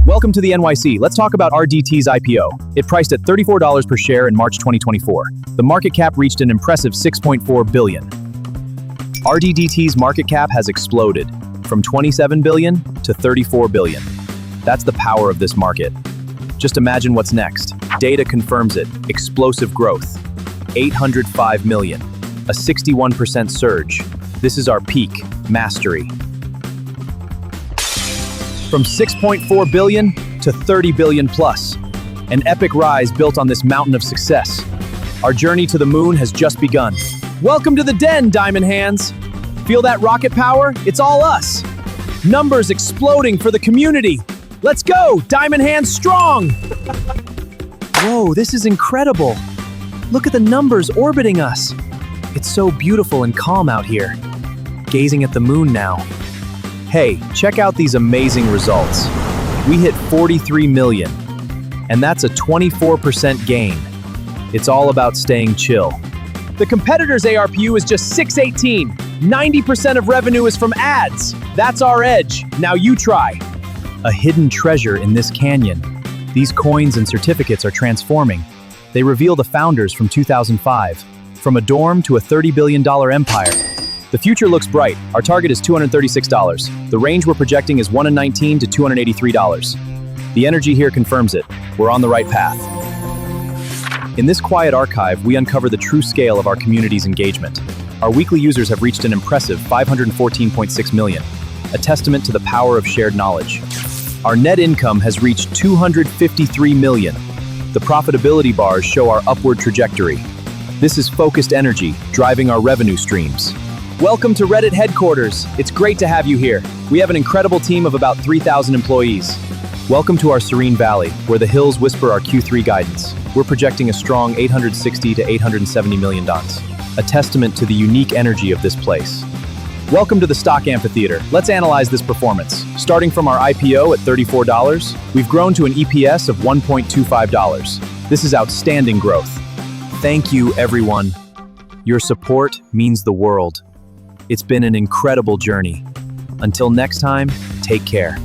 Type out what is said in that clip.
Welcome to the NYC. Let's talk about RDT's IPO. It priced at $34 per share in March 2024. The market cap reached an impressive $6.4 billion. Rddt's market cap has exploded from $27 billion to $34 billion. That's the power of this market. Just imagine what's next. Data confirms it. Explosive growth. 805 million. A 61% surge. This is our peak. Mastery. From 6.4 billion to 30 billion plus. An epic rise built on this mountain of success. Our journey to the moon has just begun. Welcome to the den, Diamond Hands. Feel that rocket power? It's all us. Numbers exploding for the community. Let's go, Diamond Hands strong! Whoa, this is incredible. Look at the numbers orbiting us. It's so beautiful and calm out here. Gazing at the moon now. Hey, check out these amazing results. We hit 43 million, and that's a 24% gain. It's all about staying chill. The competitor's ARPU is just 618. 90% of revenue is from ads. That's our edge. Now you try. A hidden treasure in this canyon. These coins and certificates are transforming. They reveal the founders from 2005, from a dorm to a $30 billion empire. The future looks bright. Our target is $236. The range we're projecting is $119 to $283. The energy here confirms it. We're on the right path. In this quiet archive, we uncover the true scale of our community's engagement. Our weekly users have reached an impressive 514.6 million, a testament to the power of shared knowledge. Our net income has reached 253 million. The profitability bars show our upward trajectory. This is focused energy, driving our revenue streams. Welcome to Reddit headquarters. It's great to have you here. We have an incredible team of about 3,000 employees. Welcome to our serene valley, where the hills whisper our Q3 guidance. We're projecting a strong 860 to 870 million dollars, a testament to the unique energy of this place. Welcome to the stock amphitheater. Let's analyze this performance. Starting from our IPO at $34, we've grown to an EPS of $1.25. This is outstanding growth. Thank you, everyone. Your support means the world. It's been an incredible journey. Until next time, take care.